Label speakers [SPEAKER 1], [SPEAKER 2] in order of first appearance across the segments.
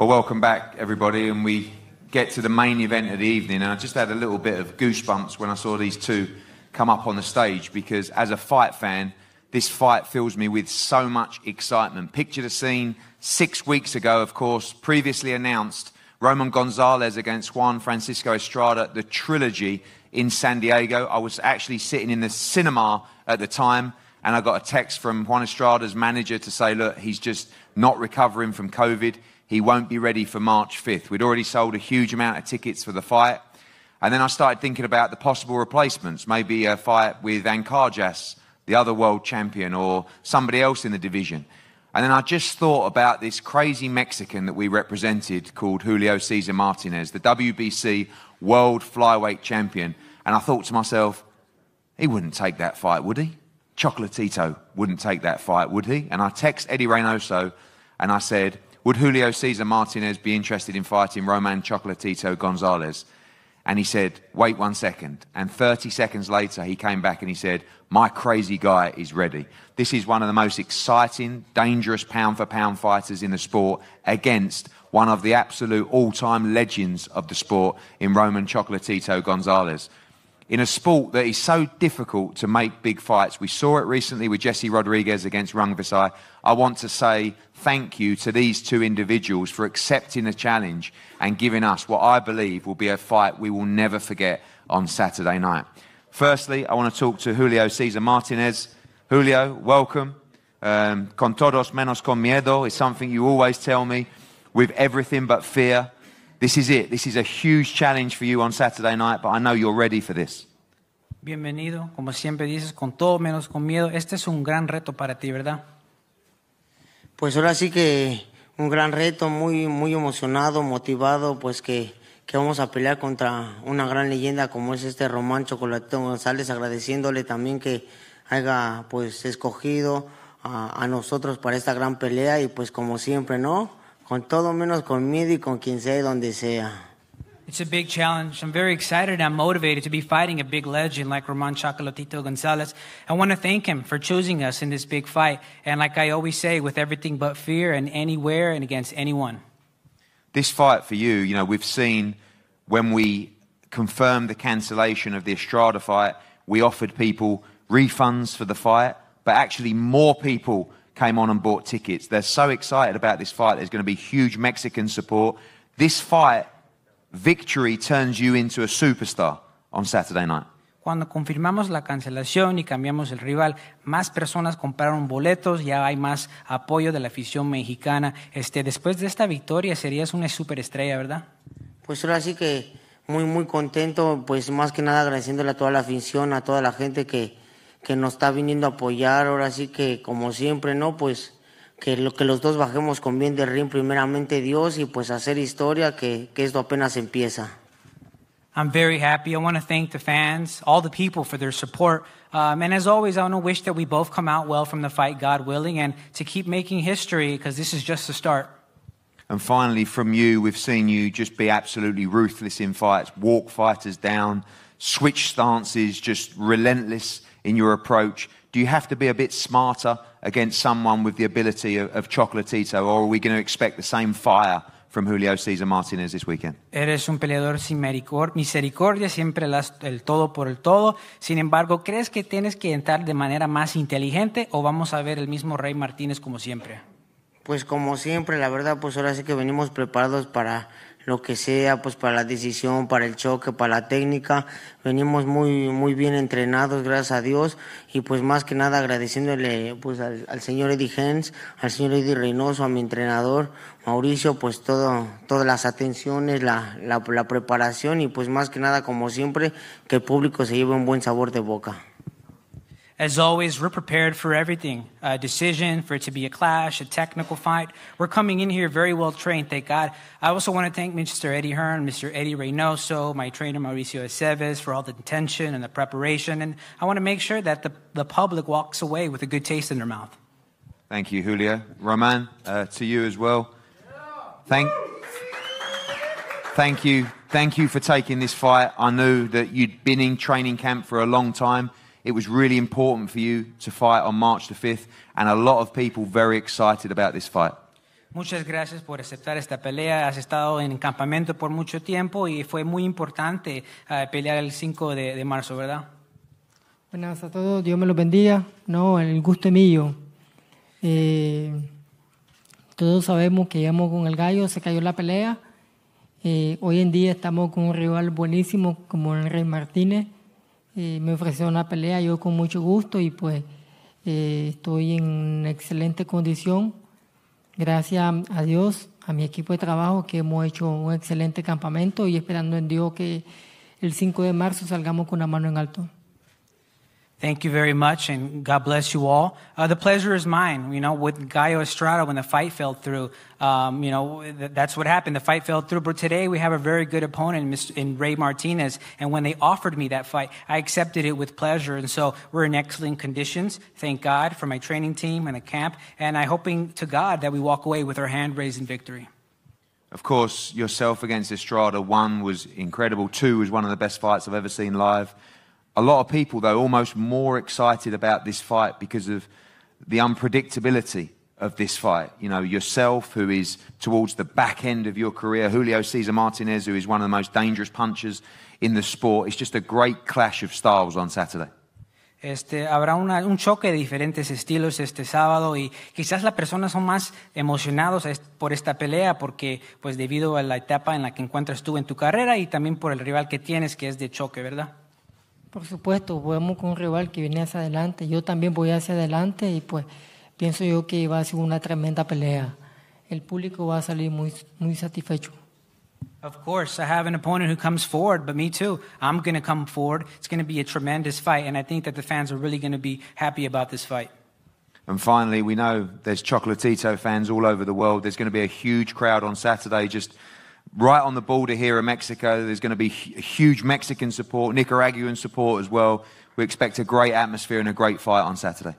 [SPEAKER 1] Well, welcome back, everybody, and we get to the main event of the evening, and I just had a little bit of goosebumps when I saw these two come up on the stage, because as a fight fan, this fight fills me with so much excitement. Picture the scene 6 weeks ago, of course, previously announced, Roman Gonzalez against Juan Francisco Estrada, the trilogy in San Diego. I was actually sitting in the cinema at the time, and I got a text from Juan Estrada's manager to say, look, he's just not recovering from COVID. He won't be ready for March 5th. We'd already sold a huge amount of tickets for the fight. And then I started thinking about the possible replacements, maybe a fight with Ankarjas, the other world champion, or somebody else in the division. And then I just thought about this crazy Mexican that we represented called Julio Cesar Martinez, the WBC world flyweight champion. And I thought to myself, he wouldn't take that fight, would he? Chocolatito wouldn't take that fight, would he? And I text Eddie Reynoso and I said, would Julio Cesar Martinez be interested in fighting Roman Chocolatito Gonzalez? And he said, wait 1 second. And 30 seconds later, he came back and he said, my crazy guy is ready. This is one of the most exciting, dangerous pound-for-pound fighters in the sport against one of the absolute all-time legends of the sport in Roman Chocolatito Gonzalez. In a sport that is so difficult to make big fights, we saw it recently with Jesse Rodriguez against Rung Visai. I want to say thank you to these two individuals for accepting the challenge and giving us what I believe will be a fight we will never forget on Saturday night. Firstly, I want to talk to Julio Cesar Martinez. Julio, welcome. Con todos menos con miedo is something you always tell me. With everything but fear. This is it. This is a huge challenge for you on Saturday night, but I know you're ready for this.
[SPEAKER 2] Bienvenido, como siempre dices, con todo menos con miedo. Este es un gran reto para ti, ¿verdad?
[SPEAKER 3] Pues ahora sí que un gran reto, muy emocionado, motivado, pues que vamos a pelear contra una gran leyenda como es este Román Chocolatito González, agradeciéndole también que haya pues escogido a nosotros para esta gran pelea y pues como siempre, ¿no? Con todo menos con miedo y con quien sea y donde sea.
[SPEAKER 2] It's a big challenge. I'm very excited and motivated to be fighting a big legend like Roman Chocolatito Gonzalez. I want to thank him for choosing us in this big fight. And like I always say, with everything but fear and anywhere and against anyone.
[SPEAKER 1] This fight for you, you know, we've seen when we confirmed the cancellation of the Estrada fight, we offered people refunds for the fight, but actually more people came on and bought tickets. They're so excited about this fight. There's going to be huge Mexican support. This fight, victory turns you into a superstar on Saturday night.
[SPEAKER 2] Cuando confirmamos la cancelación y cambiamos el rival, más personas compraron boletos, ya hay más apoyo de la afición mexicana. Después de esta victoria serías una superestrella, ¿verdad?
[SPEAKER 3] Pues ahora sí que muy contento, pues más que nada agradeciéndole a toda la afición, a toda la gente que nos está viniendo a apoyar. Ahora sí que como siempre, ¿no? Pues que los dos bajemos con bien de ring, primeramente Dios, y pues hacer historia, que esto apenas empieza.
[SPEAKER 2] I'm very happy. I want to thank the fans, all the people for their support. And as always, I want to wish that we both come out well from the fight, God willing, and to keep making history, because this is just the start.
[SPEAKER 1] And finally, from you, we've seen you just be absolutely ruthless in fights, walk fighters down, switch stances, just relentless in your approach. Do you have to be a bit smarter against someone with the ability of Chocolatito, or are we going to expect the same fire from Julio Cesar Martinez this weekend?
[SPEAKER 2] Eres un peleador sin misericordia, siempre el todo por el todo. Sin embargo, ¿crees que tienes que entrar de manera más inteligente o vamos a ver el mismo Rey Martínez como siempre?
[SPEAKER 3] Pues como siempre, la verdad, pues ahora sí que venimos preparados para lo que sea, pues para la decisión, para el choque, para la técnica. Venimos muy bien entrenados, gracias a Dios, y pues más que nada agradeciéndole pues al señor Eddie Hearn, al señor Eddie Reynoso, a mi entrenador Mauricio, pues todas las atenciones, la preparación, y pues más que nada, como siempre, que el público se lleve un buen sabor de boca.
[SPEAKER 2] As always, we're prepared for everything. A decision, for it to be a clash, a technical fight. We're coming in here very well trained, thank God. I also want to thank Mr. Eddie Hearn, Mr. Eddie Reynoso, my trainer Mauricio Aceves for all the attention and the preparation. And I want to make sure that the public walks away with a good taste in their mouth.
[SPEAKER 1] Thank you, Julio. Roman, to you as well. Thank you. Thank you for taking this fight. I knew that you'd been in training camp for a long time. It was really important for you to fight on March the 5th, and a lot of people very excited about this fight.
[SPEAKER 2] Muchas gracias por aceptar esta pelea. Has estado en campamento por mucho tiempo y fue muy importante pelear el 5 de marzo, ¿verdad?
[SPEAKER 4] Buenas a todos, Dios me los bendiga. No, el gusto es mío. Todos sabemos que llegamos con el gallo, se cayó la pelea. Hoy en día estamos con un rival buenísimo como el Rey Martínez. Me ofreció una pelea, yo con mucho gusto y pues estoy en excelente condición. Gracias a Dios, a mi equipo de trabajo, que hemos hecho un excelente campamento y esperando en Dios que el 5 de marzo salgamos con una mano en alto.
[SPEAKER 2] Thank you very much, and God bless you all. The pleasure is mine. You know, with Gallo Estrada, when the fight fell through, that's what happened. The fight fell through. But today we have a very good opponent in Ray Martinez. And when they offered me that fight, I accepted it with pleasure. And so we're in excellent conditions. Thank God for my training team and the camp. And I'm hoping to God that we walk away with our hand raised in victory.
[SPEAKER 1] Of course, yourself against Estrada, 1 was incredible. 2 was one of the best fights I've ever seen live. A lot of people, though, almost more excited about this fight because of the unpredictability of this fight. You know, yourself, who is towards the back end of your career, Julio Cesar Martinez, who is one of the most dangerous punchers in the sport. It's just a great clash of styles on Saturday.
[SPEAKER 2] Habrá un choque de diferentes estilos este sábado y quizás las personas son más emocionados por esta pelea porque, pues, debido a la etapa en la que encuentras tú en tu carrera y también por el rival que tienes, que es de choque, ¿verdad?
[SPEAKER 4] Por supuesto, vamos con un rival que viene hacia adelante. Yo también voy hacia adelante y pues pienso yo que va a ser una tremenda pelea. El público va a salir muy satisfecho.
[SPEAKER 2] Of course, I have an opponent who comes forward, but me too. I'm going to come forward. It's going to be a tremendous fight, and I think that the fans are really going to be happy about this fight.
[SPEAKER 1] And finally, we know there's Chocolatito fans all over the world. There's going to be a huge crowd on Saturday, just right on the border here in Mexico. There's going to be huge Mexican support, Nicaraguan support as well. We expect a great atmosphere and a great fight on Saturday.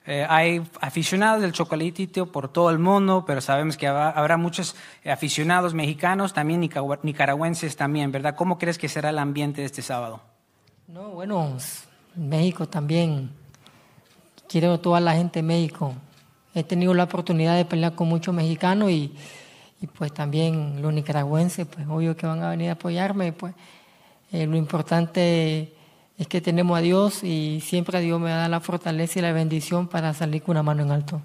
[SPEAKER 2] Hay aficionados del Chocolatito por todo el mundo, pero sabemos que habrá muchos aficionados mexicanos, también nicaragüenses también, ¿verdad? ¿Cómo crees que será el ambiente de este sábado?
[SPEAKER 4] No, bueno, México también. Quiero a toda la gente de México. He tenido la oportunidad de pelear con muchos mexicanos y pues también los nicaragüenses, pues obvio que van a venir a apoyarme. Pues lo importante es que tenemos a Dios y siempre a Dios me da la fortaleza y la bendición para salir con una mano en alto.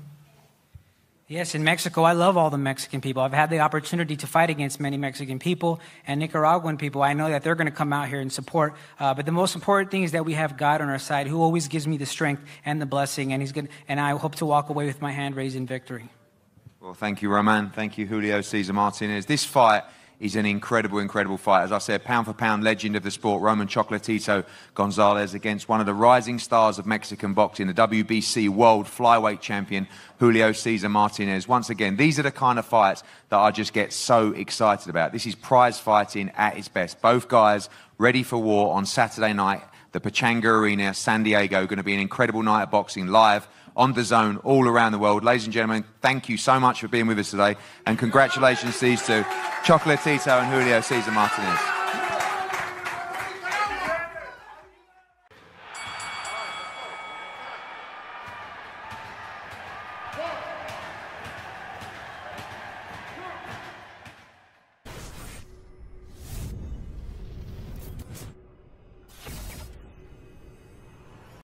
[SPEAKER 2] Yes, in Mexico, I love all the Mexican people. I've had the opportunity to fight against many Mexican people and Nicaraguan people. I know that they're going to come out here and support. But the most important thing is that we have God on our side, who always gives me the strength and the blessing, and I hope to walk away with my hand raised in victory.
[SPEAKER 1] Well, thank you, Roman. Thank you, Julio Cesar Martinez. This fight is an incredible, incredible fight. As I said, pound-for-pound legend of the sport, Roman Chocolatito Gonzalez against one of the rising stars of Mexican boxing, the WBC World Flyweight Champion, Julio Cesar Martinez. Once again, these are the kind of fights that I just get so excited about. This is prize fighting at its best. Both guys ready for war on Saturday night. The Pachanga Arena, San Diego, going to be an incredible night of boxing live on the zone all around the world. Ladies and gentlemen, thank you so much for being with us today. And congratulations to these two, Chocolatito and Julio Cesar Martinez.